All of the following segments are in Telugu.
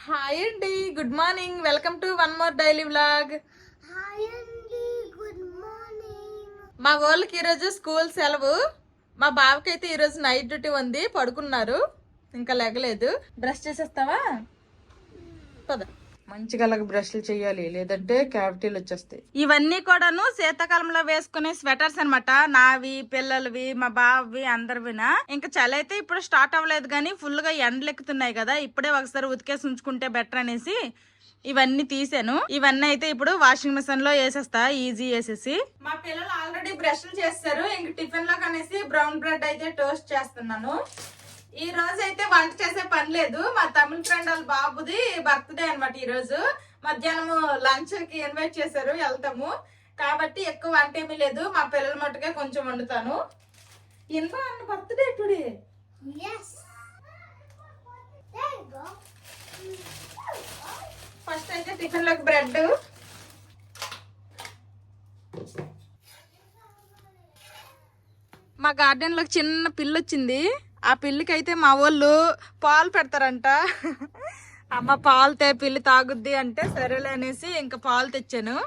హాయ్ అండి, good morning. Welcome to one more daily vlog. Hi అండి, గుడ్ మార్నింగ్. మా వాళ్ళకి ఈరోజు స్కూల్ సెలవు. మా బావకి అయితే ఈరోజు నైట్ డ్యూటీ ఉంది, పడుకున్నారు, ఇంకా లెగలేదు. బ్రష్ చేసేస్తావా? పద. మంచిగా అలాగ బ్రష్లు చేయాలి, లేదంటే క్యావిటీలు వచ్చేస్తాయి. ఇవన్నీ కూడాను శీతాకాలంలో వేసుకునే స్వెటర్స్ అనమాట. నావి, పిల్లలవి, మా బావవి, అందరివినా. ఇంకా చలి అయితే ఇప్పుడు స్టార్ట్ అవ్వలేదు, కానీ ఫుల్ గా ఎండలు ఎక్కుతున్నాయి కదా. ఇప్పుడే ఒకసారి ఉతికేసి ఉంచుకుంటే బెటర్ అనేసి ఇవన్నీ తీసాను. ఇవన్నీ అయితే ఇప్పుడు వాషింగ్ మిషన్ లో వేసేస్తా, ఈజీ వేసేసి. మా పిల్లలు ఆల్రెడీ బ్రష్లు చేస్తారు. ఇంక టిఫిన్ లో కనేసి బ్రౌన్ బ్రెడ్ అయితే టోస్ట్ చేస్తున్నాను. ఈ రోజు అయితే వంట చేసే పని లేదు. మా తమిళ ఫ్రెండ్ వాళ్ళ బాబుది బర్త్డే అనమాట. ఈ రోజు మధ్యాహ్నం లంచ్ కి ఇన్వైట్ చేశారు, వెళ్తాము కాబట్టి ఎక్కువ వంట ఏమీ లేదు. మా పిల్లల మట్టుకే కొంచెం వండుతాను. ఎంతో అన్న birthday today. yes there you go. First అయితే టిఫిన్ లోకి బ్రెడ్. మా గార్డెన్ లోకి చిన్న పిల్లి వచ్చింది. ఆ పిల్లికి అయితే మా వాళ్ళు పాలు పెడతారంట. అమ్మ పాలు తే, పిల్లి తాగుద్ది అంటే సరేలే అనేసి ఇంకా పాలు తెచ్చాను.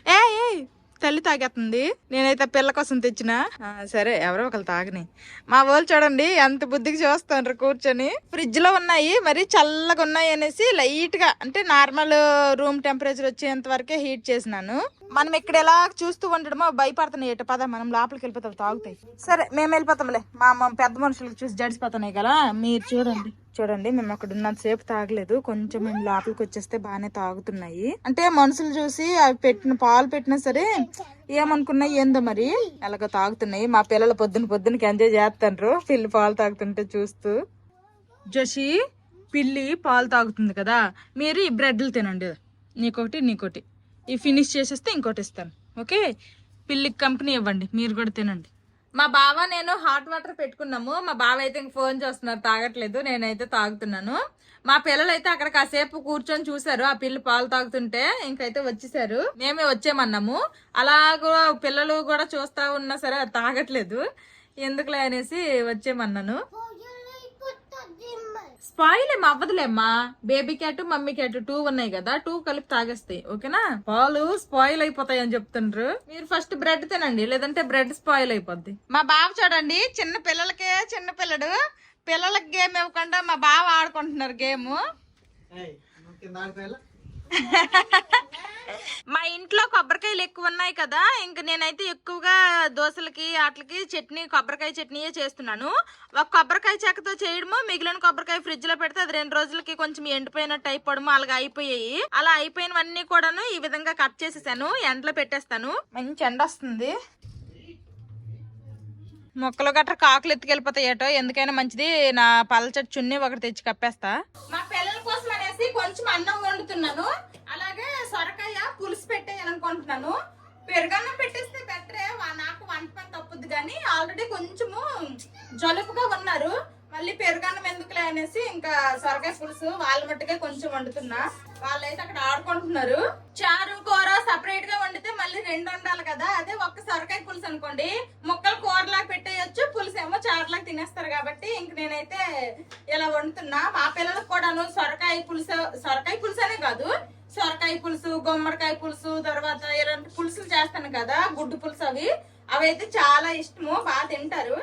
ఏ తల్లి తాగేస్తుంది, నేనైతే పిల్ల కోసం తెచ్చిన. సరే ఎవరో ఒకరు తాగని. మా వాళ్ళు చూడండి ఎంత బుద్ధికి చూస్తాండ్రు కూర్చొని. ఫ్రిడ్జ్ లో ఉన్నాయి, మరి చల్లగా ఉన్నాయి అనేసి లైట్ గా, అంటే నార్మల్ రూమ్ టెంపరేచర్ వచ్చేంత వరకే హీట్ చేసినాను. మనం ఇక్కడ ఎలా చూస్తూ ఉండడమో భయపడుతున్నాయి. ఏట పద మనం లోపలికి వెళ్ళిపోతాం, తాగుతాయి. సరే మేము వెళ్ళిపోతాంలే. మా పెద్ద మనుషులకు చూసి జడిసిపోతున్నాయి కదా. మీరు చూడండి మేము అక్కడ ఉన్నంత సేపు తాగలేదు. కొంచెం మేము లోపలికి వచ్చేస్తే బాగానే తాగుతున్నాయి. అంటే మనుషులు చూసి అవి పాలు పెట్టినా సరే ఏమనుకున్నాయి ఏందో మరి అలాగ తాగుతున్నాయి. మా పిల్లలు పొద్దునకి ఎంజాయ్ చేస్తాండ్రు పిల్లి పాలు తాగుతుంటే చూస్తూ. జోషి, పిల్లి పాలు తాగుతుంది కదా, మీరు ఈ బ్రెడ్లు తినండి. నీకోటి ఈ ఫినిష్ చేసేస్తే ఇంకోటి ఇస్తాను, ఓకే? పిల్లికి కంపెనీ ఇవ్వండి, మీరు కూడా తినండి. మా బావ నేను హాట్ వాటర్ పెట్టుకున్నాము. మా బావ అయితే ఇంక ఫోన్ చూస్తున్నారు, తాగట్లేదు. నేనైతే తాగుతున్నాను. మా పిల్లలు అయితే అక్కడ కాసేపు కూర్చొని చూసారు ఆ పిల్లి పాలు తాగుతుంటే, ఇంకైతే వచ్చేసారు. మేమే వచ్చేమన్నాము. అలాగో పిల్లలు కూడా చూస్తా ఉన్నా సరే అది తాగట్లేదు, ఎందుకులే అనేసి వచ్చేమన్నాను. స్పాయిల్ ఏం అవ్వదులేమ్మా. బేబీ క్యాట్, మమ్మీ క్యాట్ 2 ఉన్నాయి కదా, 2 కలిపి తాగేస్తాయి, ఓకేనా? పాలు స్పాయిల్ అయిపోతాయి అని చెప్తుండ్రు. మీరు ఫస్ట్ బ్రెడ్ తినండి, లేదంటే బ్రెడ్ స్పాయిల్ అయిపోద్ది. మా బావ చూడండి, చిన్న పిల్లలకే చిన్న పిల్లడు. పిల్లలకి గేమ్ ఇవ్వకుండా మా బావ ఆడుకుంటున్నారు గేమ్. మా ఇంట్లో కొబ్బరికాయలు ఎక్కువ ఉన్నాయి కదా, ఇంక నేనైతే ఎక్కువగా దోశలకి వాటికి చట్నీ, కొబ్బరికాయ చట్నీయే చేస్తున్నాను. ఒక కొబ్బరికాయ చెక్కతో చేయడము, మిగిలిన కొబ్బరికాయ ఫ్రిడ్జ్ లో పెడితే అది 2 రోజులకి కొంచెం ఎండిపోయినట్టు అయిపోవడము అలాగా అయిపోయాయి. అలా అయిపోయినవన్నీ కూడాను ఈ విధంగా కట్ చేసేసాను, ఎండలో పెట్టేస్తాను. మంచి ఎండ వస్తుంది. మొక్కలు గట్రా కాకులు ఎత్తుకెళ్ళిపోతాయటో, ఎందుకైనా మంచిది నా పలచటి చున్నీ ఒకటి తెచ్చి కప్పేస్తా. మా పిల్లల కోసం అనేసి కొంచెం అన్నం వండుతున్నాను. అలాగే సొరకాయ పులుసు పెట్టేయాలనుకుంటున్నాను. పెరుగన్నం పెట్టేస్తే బెటరే, నాకు వంట పని తప్పుద్ది. కానీ ఆల్రెడీ కొంచెము జలుబుగా ఉన్నారు, మళ్ళీ పెరుగన్నం ఎందుకులే అనేసి ఇంకా సొరకాయ పులుసు వాళ్ళ మట్టుగా కొంచెం వండుతున్నా. వాళ్ళైతే అక్కడ ఆడుకుంటున్నారు. చారు కూర సపరేట్ గా వండితే మళ్ళీ 2 వండాలి కదా. అదే ఒక్క సొరకాయ పులుసు అనుకోండి, ముక్కలు కూరలాగా పెట్టేయచ్చు, పులుసు ఏమో చారులాగా తినేస్తారు. కాబట్టి ఇంక నేనైతే ఇలా వండుతున్నా. మా పిల్లలకు కూడాను సొరకాయ పులుసు అనే కాదు, సొరకాయ పులుసు, గుమ్మడికాయ పులుసు, తర్వాత ఇలాంటి పులుసులు చేస్తాను కదా, గుడ్డు పులుసు, అవి అయితే చాలా ఇష్టము, బాగా తింటారు.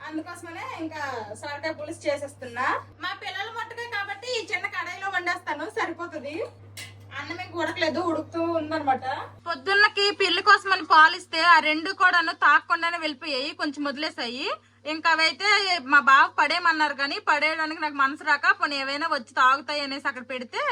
అందుకోసమనే ఇంకా సొరకాయ పులుసు చేసేస్తున్నా. మా పిల్లల మట్టుగా కాబట్టి ఈ చిన్న కడాయిలో వండేస్తాను, సరిపోతుంది. అన్నం ఇంకా ఉడకలేదు, ఉడుకుతూ ఉందనమాట. పొద్దున్నకి పిల్లి కోసం అని పాలిస్తే ఆ 2 కూడాను తాగకుండానే వెళ్ళిపోయాయి, కొంచెం వదిలేసాయి. ఇంకా అవైతే మా బావ పడేయమన్నారు, కానీ పడేయడానికి నాకు మనసు రాక పోనీ ఏవైనా వచ్చి తాగుతాయి అనేసి అక్కడ పెడితే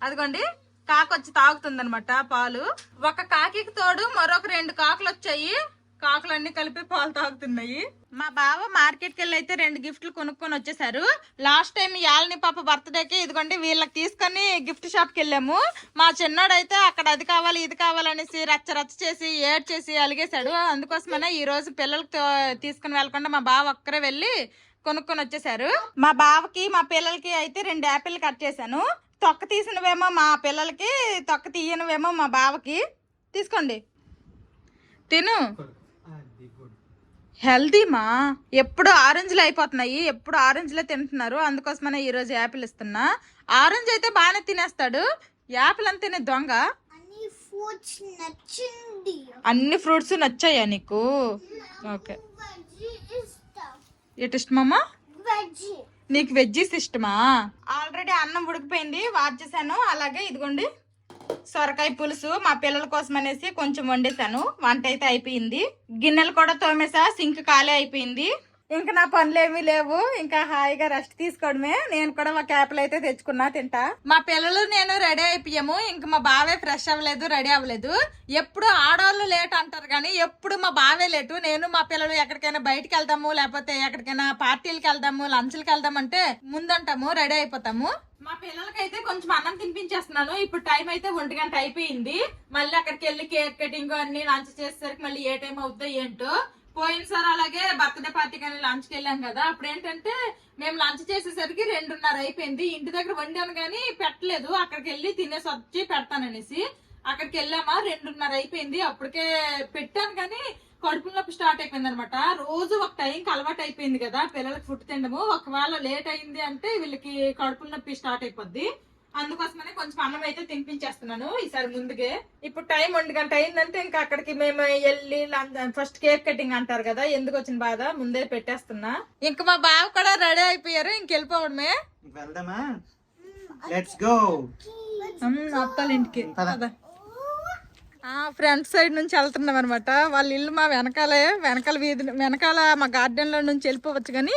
అదిగోండి కాకి వచ్చి తాగుతుంది అనమాట పాలు. ఒక కాకి తోడు మరొక 2 కాకులు వచ్చాయి, కాకులన్నీ కలిపి పాలు తాగుతున్నాయి. మా బావ మార్కెట్ కి వెళ్ళి అయితే 2 గిఫ్ట్లు కొనుక్కొని వచ్చేసారు. లాస్ట్ టైం యాలని పాప బర్త్డేకి ఇదిగోండి వీళ్ళకి తీసుకొని గిఫ్ట్ షాప్ కి వెళ్ళాము. మా చిన్నోడైతే అక్కడ అది కావాలి ఇది కావాలనేసి రచ్చ చేసి ఏడ్చేసి అలిగేశాడు. అందుకోసమనే ఈ రోజు పిల్లలకి తీసుకుని వెళ్లకుండా మా బావ ఒక్కరే వెళ్ళి కొనుక్కొని వచ్చేసారు. మా బావకి మా పిల్లలకి అయితే 2 యాపిల్ కట్ చేశాను. తొక్క తీసినవేమో మా పిల్లలకి, తొక్క తీయనివేమో మా బావకి. తీసుకోండి, తిను. హెల్దీమా ఎప్పుడు ఆరెంజ్లు అయిపోతున్నాయి, ఎప్పుడు ఆరెంజ్లే తింటున్నారు. అందుకోసమనే ఈ రోజు యాపిల్ ఇస్తున్నా. ఆరెంజ్ అయితే బాగానే తినేస్తాడు, యాపిల్ అంతేనే దొంగ. అన్ని ఫ్రూట్స్ నచ్చాయా నీకు? ఓకే. ఎటు ఇష్టమమ్మా నీకు? వెజ్జీస్ ఇష్టమా? ఆల్రెడీ అన్నం ఉడికిపోయింది, వార్చేసాను. అలాగే ఇదిగోండి సొరకాయ పులుసు మా పిల్లల కోసం అనేసి కొంచెం వండేసాను. వంట అయితే అయిపోయింది, గిన్నెలు కూడా తోమేసా, సింక్ ఖాళీ అయిపోయింది. ఇంకా నా పనులు ఏమీ లేవు, ఇంకా హాయిగా రెస్ట్ తీసుకోవడమే. నేను కూడా ఒక యాపిల్ అయితే తెచ్చుకున్నా, తింటా. మా పిల్లలు నేను రెడీ అయిపోయాము. ఇంకా మా బావే ఫ్రెష్ అవ్వలేదు, రెడీ అవ్వలేదు. ఎప్పుడు ఆడవాళ్ళు లేట్ అంటారు కానీ ఎప్పుడు మా బావే లేటు. నేను మా పిల్లలు ఎక్కడికైనా బయటకు వెళ్దాము, లేకపోతే ఎక్కడికైనా పార్టీలకు వెళ్దాము, లంచ్లకు వెళ్దామంటే ముందంటాము, రెడీ అయిపోతాము. మా పిల్లలకైతే కొంచెం అన్నం తినిపించేస్తున్నాను. ఇప్పుడు టైం అయితే 1 గంట అయిపోయింది. మళ్ళీ అక్కడికి వెళ్ళి కేక్ కటింగ్ అన్ని లంచ్ చేసేసరికి మళ్ళీ ఏ టైం అవుతుందో ఏంటో. పోయినసారి అలాగే బర్త్డే పార్టీకి అని లంచ్కి వెళ్ళాం కదా, అప్పుడు ఏంటంటే మేము లంచ్ చేసేసరికి 2:30 అయిపోయింది. ఇంటి దగ్గర వండాను కానీ పెట్టలేదు, అక్కడికి వెళ్ళి తినేసి వచ్చి పెడతాననేసి అక్కడికి వెళ్ళామా, 2:30 అయిపోయింది. అప్పటికే పెట్టాను కానీ కడుపు నొప్పి స్టార్ట్ అయిపోయింది అనమాట. రోజు ఒక టైంకి అలవాటు అయిపోయింది కదా పిల్లలకి ఫుడ్ తినడము. ఒకవేళ లేట్ అయింది అంటే వీళ్ళకి కడుపు నొప్పి స్టార్ట్ అయిపోద్ది. అందుకోసమనే కొంచెం అన్నం అయితే తినిపించేస్తున్నాను ఈసారి ముందుగే. ఇప్పుడు టైం 1 గంట అయిందంటే ఇంకా అక్కడికి మేము వెళ్ళి ఫస్ట్ కేక్ కటింగ్ అంటారు కదా, ఎందుకు వచ్చిన బాధ, ముందే పెట్టేస్తున్నా. ఇంకా మా బావ కూడా రెడీ అయిపోయారు, ఇంకెళ్ళిపోవడమే. వెళ్దామా? Let's go. అత్తాల ఇంటికి ఫ్రంట్ సైడ్ నుంచి వెళ్తున్నాం అనమాట. వాళ్ళ ఇల్లు మా వెనకాలే, వెనకాల మా గార్డెన్ లో నుంచి వెళ్ళిపోవచ్చు కానీ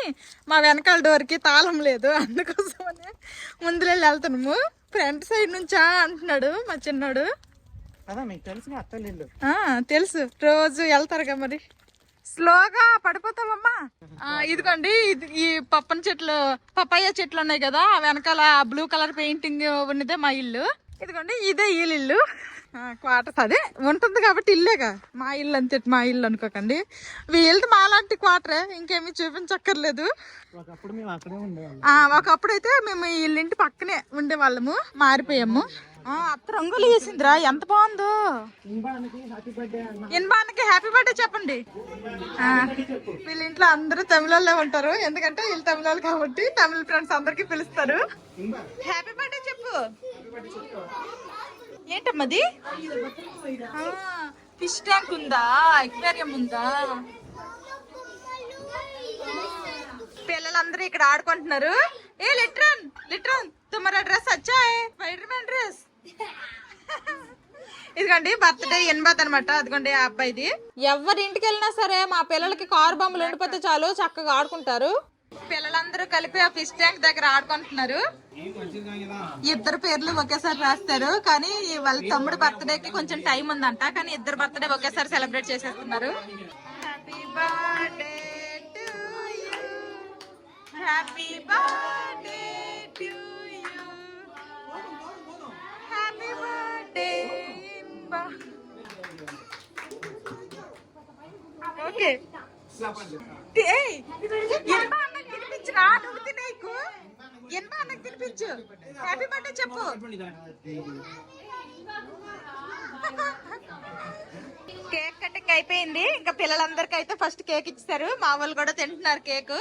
మా వెనకాల డోర్ కి తాళం లేదు, అందుకోసమనే ముందులో వెళ్తున్నాము. ఫ్రంట్ సైడ్ నుంచా అంటున్నాడు మా చిన్నోడు. తెలుసు, రోజు వెళ్తారుగా మరి. స్లోగా పడిపోతావమ్మా. ఇదిగోండి ఈ పపాయ చెట్లు ఉన్నాయి కదా, ఆ వెనకాల బ్లూ కలర్ పెయింటింగ్ ఉన్నదే మా ఇల్లు. ఇదిగోండి ఇదే ఇల్లు క్వార్టర్స్. అదే ఉంటుంది కాబట్టి ఇల్లేగా, మా ఇల్లు అంతే, మా ఇల్లు అనుకోకండి. వీళ్ళది మాలాంటి క్వార్టరే, ఇంకేమీ చూపించక్కర్లేదు. ఒకప్పుడు అయితే మేము వీళ్ళింటి పక్కనే ఉండేవాళ్ళము, మారిపోయాము. అత్త రంగులు వేసిందిరా, ఎంత బాగుందో. ఇన్బానికి హ్యాపీ బర్త్డే చెప్పండి. వీళ్ళ ఇంట్లో అందరూ తమిళోళ్ళే ఉంటారు, ఎందుకంటే వీళ్ళు తమిళోళ్ళు కాబట్టి తమిళ ఫ్రెండ్స్ అందరికి పిలుస్తారు. హ్యాపీ బర్త్డే చెప్పు. ఏంటమ్మది? ఫిష్ ట్యాంక్ ఉందా, ఎక్వేరియం ఉందా? పిల్లలందరూ ఇక్కడ ఆడుకుంటున్నారు. ఏ లిట్రన్ తుమ్మారా డ్రెస్ వచ్చా, స్పైడర్ మ్యాన్ డ్రెస్. ఇదిగోండి బర్త్డే ఎన్బాత్ అనమాట. అదిగోండి ఆ అబ్బాయిది. ఎవరి ఇంటికి వెళ్ళినా సరే మా పిల్లలకి కారు బొమ్మలు ఉండిపోతే చాలు, చక్కగా ఆడుకుంటారు. పిల్లలందరూ కలిపి ఆ ఫిష్ ట్యాంక్ దగ్గర ఆడుకుంటున్నారు. ఇద్దరు పేర్లు ఒకేసారి రాస్తారు, కానీ వాళ్ళ తమ్ముడు బర్త్డేకి కొంచెం టైం ఉందంట, కానీ ఇద్దరు బర్త్డే ఒకేసారి సెలబ్రేట్ చేసేస్తున్నారు. Happy birthday to you, happy birthday to you, happy birthday. Okay తినిపించురా, నువ్వు తినేకు. అన్నకు తినిపించు, హ్యాపీ బర్త్డే చెప్పు. కేక్ కటింగ్ అయిపోయింది. ఇంకా పిల్లలందరికీ అయితే ఫస్ట్ కేక్ ఇచ్చారు, మా వాళ్ళు కూడా తింటున్నారు కేక్.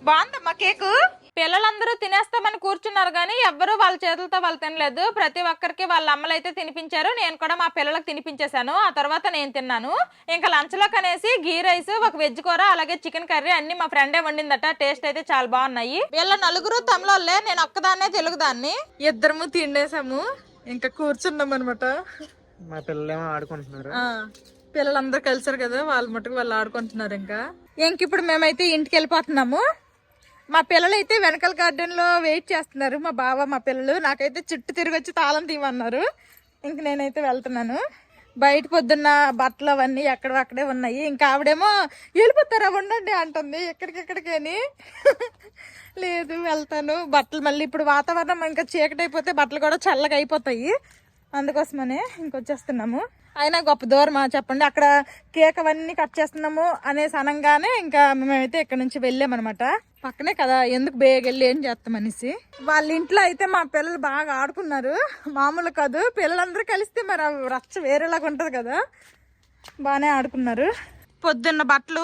బాగుందమ్మా కేకు. పిల్లలందరూ తినేస్తామని కూర్చున్నారు కానీ ఎవ్వరూ వాళ్ళ చేతులతో వాళ్ళు తినలేదు. ప్రతి ఒక్కరికి వాళ్ళ అమ్మలు అయితే తినిపించారు, నేను కూడా మా పిల్లలకు తినిపించేశాను. ఆ తర్వాత నేను తిన్నాను. ఇంకా లంచ్ లో కనేసి గీ రైస్, ఒక వెజ్ కూర, అలాగే చికెన్ కర్రీ అన్ని మా ఫ్రెండే వండిందట. టేస్ట్ అయితే చాలా బాగున్నాయి. వీళ్ళ నలుగురు తమిళోళ్ళే, నేను ఒక్కదాన్నే తెలుగుదాన్ని. ఇద్దరము తిండేసాము, ఇంకా కూర్చున్నాం అనమాట. మా పిల్లలేమో ఆడుకుంటున్నారు. పిల్లలందరూ కలిసారు కదా, వాళ్ళ మటుకు వాళ్ళు ఆడుకుంటున్నారు. ఇంక ఇప్పుడు మేమైతే ఇంటికి వెళ్ళిపోతున్నాము. మా పిల్లలు అయితే వెనకాల గార్డెన్ లో వెయిట్ చేస్తున్నారు, మా బావ మా పిల్లలు. నాకైతే చుట్టూ తిరిగి వచ్చి తాళం తీయమన్నారు. ఇంక నేనైతే వెళ్తున్నాను. బయట పొద్దున్న బట్టలు అవన్నీ అక్కడే ఉన్నాయి. ఇంకా ఆవిడేమో వెళ్ళిపోతారా ఉండండి అంటుంది, ఎక్కడికెక్కడికని. లేదు వెళ్తాను. బట్టలు మళ్ళీ ఇప్పుడు వాతావరణం ఇంకా చీకటి అయిపోతే బట్టలు కూడా చల్లగా అయిపోతాయి, అందుకోసమనే ఇంకొచ్చేస్తున్నాము. అయినా గొప్ప దూరమా చెప్పండి, అక్కడ కేక్ అవన్నీ కట్ చేస్తున్నాము అనేసి అనగానే ఇంకా మేమైతే ఇక్కడ నుంచి వెళ్ళామన్నమాట. పక్కనే కదా, ఎందుకు బేగ వెళ్ళి ఏం చేస్తామనేసి. వాళ్ళ ఇంట్లో అయితే మా పిల్లలు బాగా ఆడుకున్నారు, మామూలు కాదు. పిల్లలందరూ కలిస్తే మరి రచ్చ వేరేలాగా ఉంటది కదా, బాగానే ఆడుకున్నారు. పొద్దున్న బట్టలు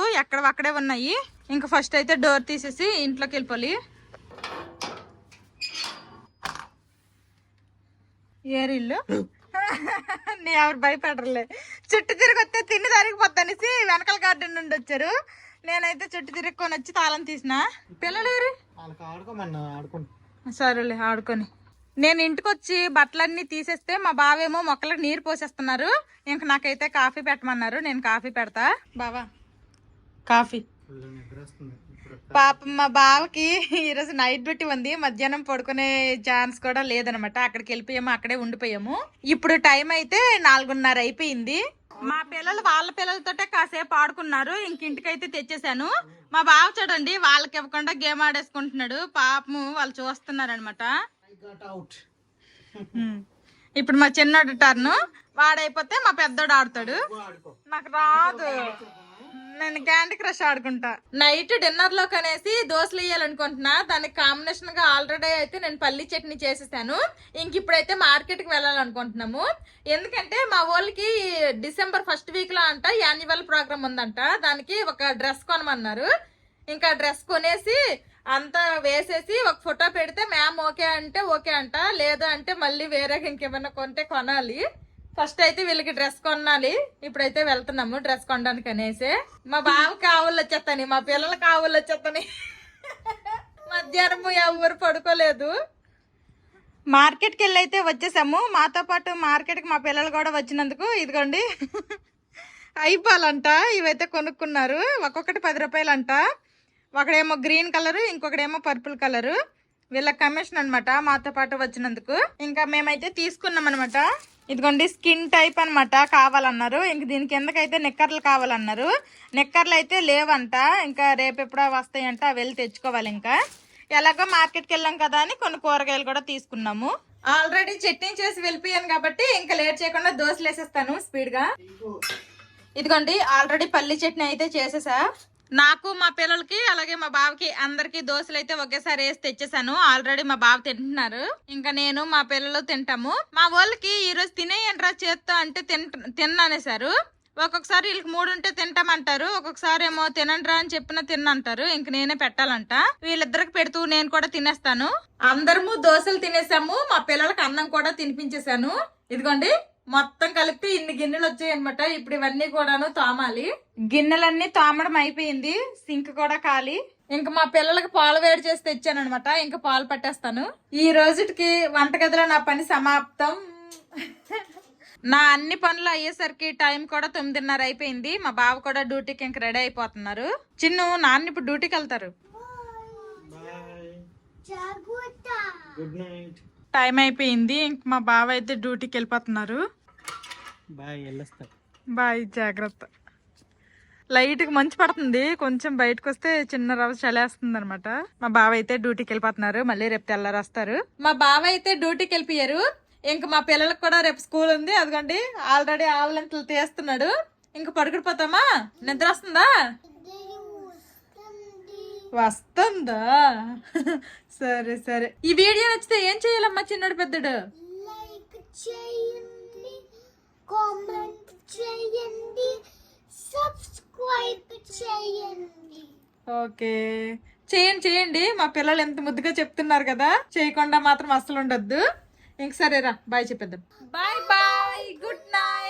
అక్కడే ఉన్నాయి. ఇంకా ఫస్ట్ అయితే డోర్ తీసేసి ఇంట్లోకి వెళ్ళిపోయి ఏరిల్లు ఎవరు భయపడరులే. చుట్టూ తిరిగి వస్తే తిని తరిగిపోద్దనేసి వెనకాల గార్డెన్ నుండి వచ్చారు. నేనైతే చుట్టూ తిరుగుకొని వచ్చి తాళం తీసిన. పిల్లలు సరేలే ఆడుకొని. నేను ఇంటికి వచ్చి బట్టలన్నీ తీసేస్తే మా బావేమో మొక్కలకు నీరు పోసేస్తున్నారు. ఇంక నాకైతే కాఫీ పెట్టమన్నారు. నేను కాఫీ పెడతా. బావా కాఫీ. పాపం మా బావకి ఈరోజు నైట్ డ్యూటీ ఉంది. మధ్యాహ్నం పడుకునే ఛాన్స్ కూడా లేదనమాట. అక్కడికి వెళ్ళిపోయాము, అక్కడే ఉండిపోయాము. ఇప్పుడు టైం అయితే 4:30 అయిపోయింది. మా పిల్లలు వాళ్ళ పిల్లలతోటే కాసేపు ఆడుకున్నారు. ఇంక ఇంటికైతే తెచ్చేసాను. మా బావ చూడండి వాళ్ళకి ఇవ్వకుండా గేమ్ ఆడేసుకుంటున్నాడు. పాపము వాళ్ళు చూస్తున్నారు అనమాట. ఇప్పుడు మా చిన్నోడు టర్ను. వాడైపోతే మా పెద్దోడు ఆడతాడు. నాకు రాదు, నేను క్యాండీ క్రష్ ఆడుకుంటా. నైట్ డిన్నర్ లో కనేసి దోశలు వేయాలనుకుంటున్నా. దానికి కాంబినేషన్ గా ఆల్రెడీ అయితే నేను పల్లీ చట్నీ చేసేసాను. ఇంక ఇప్పుడైతే మార్కెట్ కి వెళ్ళాలనుకుంటున్నాము. ఎందుకంటే మా వాళ్ళకి డిసెంబర్ 1st వీక్ లో అంట యాన్యువల్ ప్రోగ్రామ్ ఉందంట. దానికి ఒక డ్రెస్ కొనమన్నారు. ఇంకా డ్రెస్ కొనేసి అంతా వేసేసి ఒక ఫోటో పెడితే మ్యామ్ ఓకే అంటే ఓకే అంట, లేదు అంటే మళ్ళీ వేరే ఇంకేమైనా కొంటే కొనాలి. ఫస్ట్ అయితే వీళ్ళకి డ్రెస్ కొనాలి. ఇప్పుడైతే వెళ్తున్నాము డ్రెస్ కొనడానికి అనేసి. మా బావకి ఆవులు వచ్చేస్తాని, మా పిల్లలకి ఆవులు వచ్చేస్తాని. మధ్యాహ్నం ఎవరు పడుకోలేదు. మార్కెట్కి వెళ్ళి అయితే వచ్చేసాము. మాతో పాటు మార్కెట్కి మా పిల్లలు కూడా వచ్చినందుకు ఇదిగోండి అయిపోవాలంట. ఇవైతే కొనుక్కున్నారు. ఒక్కొక్కటి 10 రూపాయలంట. ఒకడేమో గ్రీన్ కలరు, ఇంకొకడేమో పర్పుల్ కలరు. వీళ్ళ కమిషన్ అనమాట మాతో పాటు వచ్చినందుకు. ఇంకా మేమైతే తీసుకున్నాం అనమాట. ఇదిగోండి స్కిన్ టైప్ అనమాట కావాలన్నారు. ఇంక దీని కిందకైతే నిక్కర్లు కావాలన్నారు. నిక్కర్లు అయితే లేవంట. ఇంకా రేపు ఎప్పుడో వస్తాయంట, వెళ్ళి తెచ్చుకోవాలి. ఇంకా ఎలాగో మార్కెట్కి వెళ్ళాం కదా అని కొన్ని కూరగాయలు కూడా తీసుకున్నాము. ఆల్రెడీ చట్నీ చేసి వెళ్ళిపోయాను కాబట్టి ఇంకా లేట్ చేయకుండా దోశలు వేసేస్తాను స్పీడ్ గా. ఇదిగోండి ఆల్రెడీ పల్లి చట్నీ అయితే చేసేసా. నాకు మా పిల్లలకి అలాగే మా బావకి అందరికి దోశలు అయితే ఒకేసారి వేసి తెచ్చేసాను. ఆల్రెడీ మా బావ తింటున్నారు. ఇంకా నేను మా పిల్లలు తింటాము. మా వాళ్ళకి ఈరోజు తినేయంట్రా చేత్తో అంటే తిన్ననేసారు. ఒక్కొక్కసారి వీళ్ళకి 3 ఉంటే తింటామంటారు, ఒక్కొక్కసారి ఏమో తినండ్రా అని చెప్పినా తిన్నంటారు. ఇంక నేనే పెట్టాలంట. వీళ్ళిద్దరికి పెడుతూ నేను కూడా తినేస్తాను. అందరము దోశలు తినేసాము. మా పిల్లలకి అన్నం కూడా తినిపించేసాను. ఇదిగోండి మొత్తం కలిపి ఇన్ని గిన్నెలు వచ్చాయి అనమాట. ఇప్పుడు ఇవన్నీ కూడాను తోమాలి. గిన్నెలన్నీ తోమడం అయిపోయింది. సింక్ కూడా ఖాళీ. ఇంకా మా పిల్లలకి పాలు వేడి చేసి తెచ్చాను అనమాట. ఇంకా పాలు పట్టేస్తాను. ఈ రోజుకి వంటగదిలో నా పని సమాప్తం. నా అన్ని పనులు అయ్యేసరికి టైం కూడా 9:30 అయిపోయింది. మా బావ కూడా డ్యూటీకి ఇంక రెడీ అయిపోతున్నారు. చిన్ను నాన్న ఇప్పుడు డ్యూటీకి వెళ్తారు. టైం అయిపోయింది. ఇంక మా బావ అయితే డ్యూటీకి వెళ్ళిపోతున్నారు. బాయ్ జాగ్రత్త. లైట్గా మంచు పడుతుంది. కొంచెం బయటకు వస్తే చిన్న రవ్వ చలేస్తుంది అనమాట. మా బావ అయితే డ్యూటీకి వెళ్ళిపోతున్నారు. మళ్ళీ రేపు తెల్లారు వస్తారు. మా బావ అయితే డ్యూటీకి వెళ్ళిపోయారు. ఇంక మా పిల్లలకు కూడా రేపు స్కూల్ ఉంది. అదిగోండి ఆల్రెడీ ఆవులంతలు తీస్తున్నాడు. ఇంక పడుకుడిపోతామా? నిద్ర వస్తుందా? వస్తుందా? సరే సరే. ఈ వీడియో నచ్చితే ఏం చేయాలమ్మా చిన్నడు పెద్దడు? లైక్ చేయండి, కామెంట్ చేయండి, సబ్స్క్రైబ్ చేయండి. ఓకే చేయండి. మా పిల్లలు ఎంత ముద్దుగా చెప్తున్నారు కదా, చేయకుండా మాత్రం అస్సలు ఉండొద్దు. ఇంక సరేరా బాయ్ చెప్పేద్దాం. Bye bye, good night.